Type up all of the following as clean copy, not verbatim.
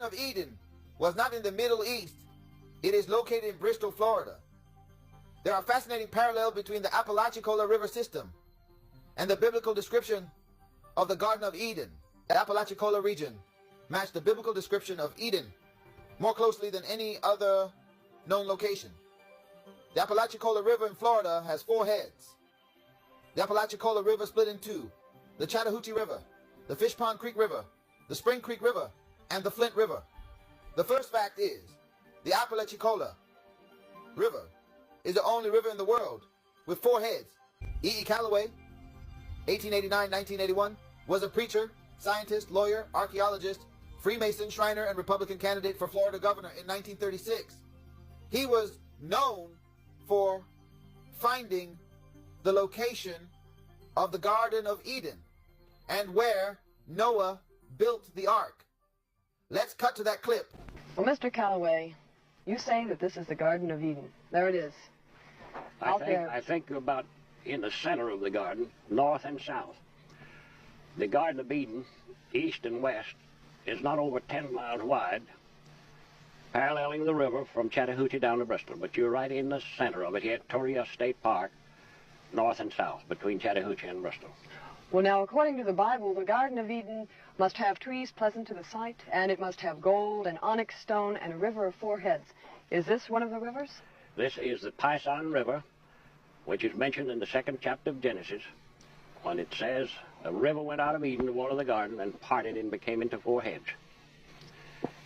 of Eden was not in the Middle East. It is located in Bristol, Florida. There are fascinating parallels between the Apalachicola River system and the biblical description of the Garden of Eden. The Apalachicola region matched the biblical description of Eden more closely than any other known location. The Apalachicola River in Florida has 4 heads. The Apalachicola River split in 2: the Chattahoochee River, the Fishpond Creek River, the Spring Creek River, and the Flint River. The first fact is, the Apalachicola River is the only river in the world with 4 heads. E. E. Calloway, 1889-1981, was a preacher, scientist, lawyer, archaeologist, Freemason, Shriner, and Republican candidate for Florida governor in 1936. He was known for finding the location of the Garden of Eden and where Noah built the ark. Let's cut to that clip. Well, Mr. Calloway, you say that this is the Garden of Eden. There it is. I think about in the center of the garden, north and south. The Garden of Eden, east and west, is not over 10 miles wide, paralleling the river from Chattahoochee down to Bristol. But you're right in the center of it here at Torrey State Park, north and south, between Chattahoochee and Bristol. Well, now, according to the Bible, the Garden of Eden must have trees pleasant to the sight, and it must have gold and onyx stone and a river of 4 heads. Is this one of the rivers? This is the Pison River, which is mentioned in the 2nd chapter of Genesis, when it says, a river went out of Eden to water the garden and parted and became into 4 heads.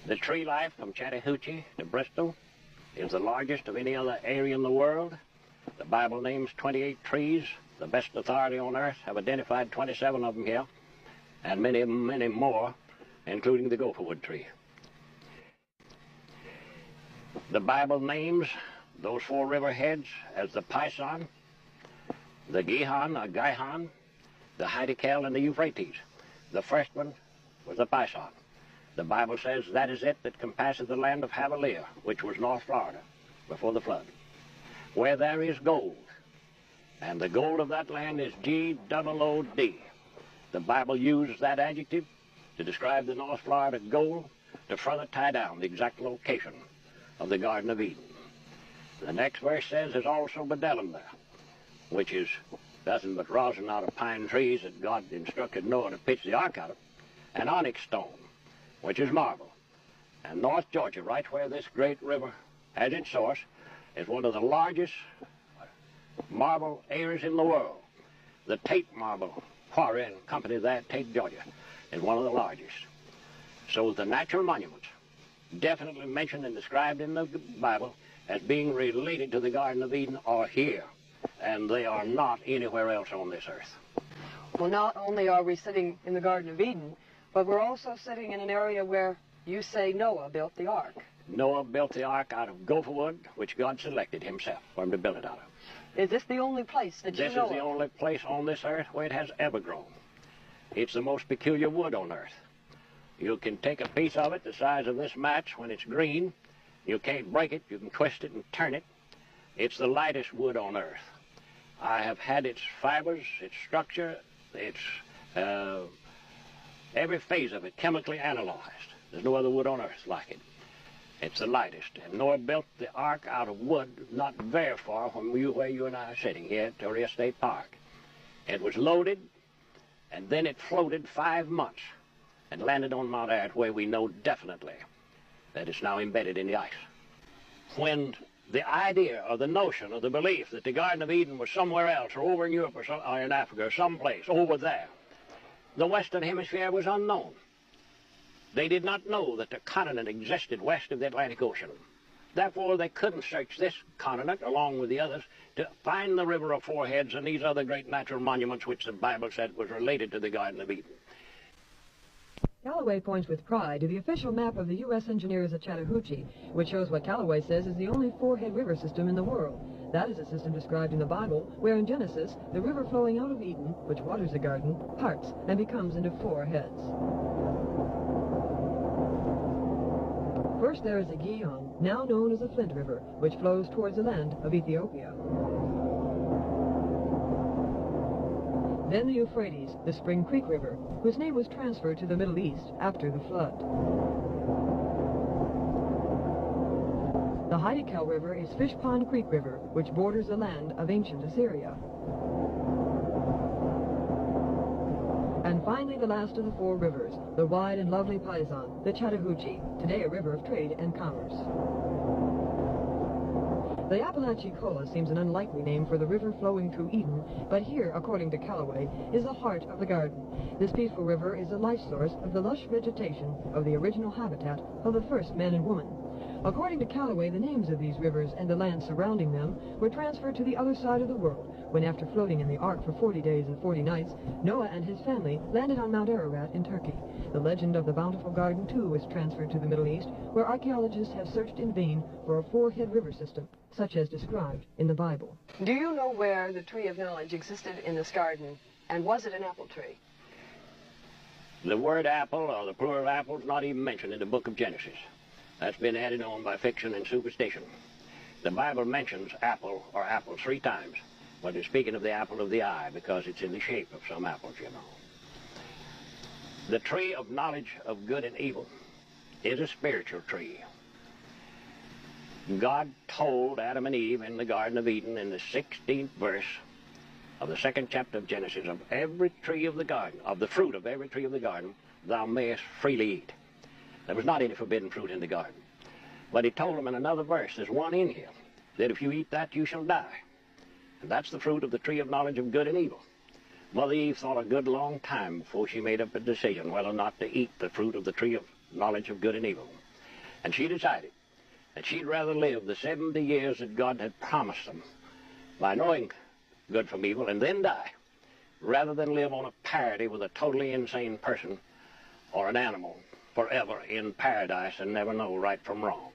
The tree life from Chattahoochee to Bristol is the largest of any other area in the world. The Bible names 28 trees. The best authority on earth have identified 27 of them here, and many, many more, including the gopherwood tree. The Bible names those 4 river heads as the Pison, the Gihon or Gihon, the Hiddekel, and the Euphrates. The first one was the Pison. The Bible says that is it that compasseth the land of Havilah, which was North Florida, before the flood, where there is gold. And the gold of that land is G-O-O-D. The Bible used that adjective to describe the North Florida gold to further tie down the exact location of the Garden of Eden. The next verse says there's also bdellium there, which is nothing but rosin out of pine trees that God instructed Noah to pitch the ark out of, and onyx stone, which is marble. And North Georgia, right where this great river has its source, is one of the largest marble areas in the world. The Tate Marble Quarry and Company there at Tate, Georgia, is one of the largest. So the natural monuments definitely mentioned and described in the Bible as being related to the Garden of Eden are here, and they are not anywhere else on this earth. Well, not only are we sitting in the Garden of Eden, but we're also sitting in an area where you say Noah built the ark. Noah built the ark out of gopherwood, which God selected himself for him to build it out of. Is this the only place that you know of? This is the only place on this earth where it has ever grown. It's the most peculiar wood on earth. You can take a piece of it the size of this match when it's green. You can't break it. You can twist it and turn it. It's the lightest wood on earth. I have had its fibers, its structure, its every phase of it chemically analyzed. There's no other wood on earth like it. It's the lightest. And Noah built the ark out of wood not very far from where you and I are sitting here at Torrey State Park. It was loaded, and then it floated 5 months and landed on Mount Ararat, where we know definitely that it's now embedded in the ice. When the idea or the notion or the belief that the Garden of Eden was somewhere else or over in Europe or in Africa or someplace over there, the Western Hemisphere was unknown. They did not know that the continent existed west of the Atlantic Ocean. Therefore, they couldn't search this continent along with the others to find the River of Four Heads and these other great natural monuments which the Bible said was related to the Garden of Eden. Calloway points with pride to the official map of the U.S. engineers at Chattahoochee, which shows what Calloway says is the only four-head river system in the world. That is a system described in the Bible, where in Genesis, the river flowing out of Eden, which waters the garden, parts and becomes into 4 heads. First there is the Gihon, now known as the Flint River, which flows towards the land of Ethiopia. Then the Euphrates, the Spring Creek River, whose name was transferred to the Middle East after the flood. Hiddekel River is Fish Pond Creek River, which borders the land of ancient Assyria. And finally, the last of the four rivers, the wide and lovely Paisan, the Chattahoochee, today a river of trade and commerce. The Apalachicola seems an unlikely name for the river flowing through Eden, but here, according to Callaway, is the heart of the garden. This peaceful river is the life source of the lush vegetation of the original habitat of the first man and woman. According to Callaway, the names of these rivers and the land surrounding them were transferred to the other side of the world when, after floating in the ark for 40 days and 40 nights, Noah and his family landed on Mount Ararat in Turkey. The legend of the Bountiful Garden, too, was transferred to the Middle East, where archaeologists have searched in vain for a four-head river system, such as described in the Bible. Do you know where the tree of knowledge existed in this garden, and was it an apple tree? The word apple, or the plural apple, is not even mentioned in the book of Genesis. That's been added on by fiction and superstition. The Bible mentions apple or apple 3 times, but it's speaking of the apple of the eye because it's in the shape of some apples, you know. The tree of knowledge of good and evil is a spiritual tree. God told Adam and Eve in the Garden of Eden in the 16th verse of the 2nd chapter of Genesis, of every tree of the garden, of the fruit of every tree of the garden, thou mayest freely eat. There was not any forbidden fruit in the garden. But he told them in another verse, there's one in here, that if you eat that, you shall die. And that's the fruit of the tree of knowledge of good and evil. Mother Eve thought a good long time before she made up a decision whether or not to eat the fruit of the tree of knowledge of good and evil. And she decided that she'd rather live the 70 years that God had promised them by knowing good from evil and then die, rather than live on a parity with a totally insane person or an animal forever in paradise and never know right from wrong.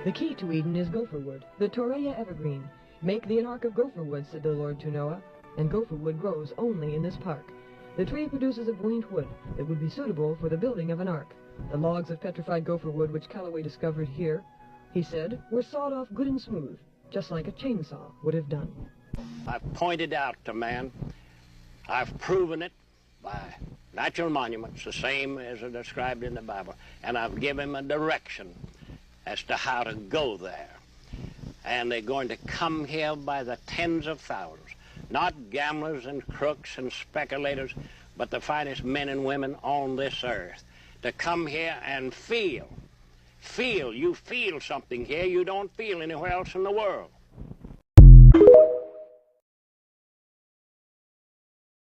The key to Eden is gopher wood, the Torreya evergreen. Make thee an ark of gopher wood, said the Lord to Noah, and gopher wood grows only in this park. The tree produces a buoyant wood that would be suitable for the building of an ark. The logs of petrified gopher wood which Callaway discovered here, he said, were sawed off good and smooth, just like a chainsaw would have done. I've pointed out to man, I've proven it by natural monuments, the same as are described in the Bible, and I've given him a direction as to how to go there. And they're going to come here by the tens of thousands, not gamblers and crooks and speculators, but the finest men and women on this earth, to come here and feel. You feel something here you don't feel anywhere else in the world.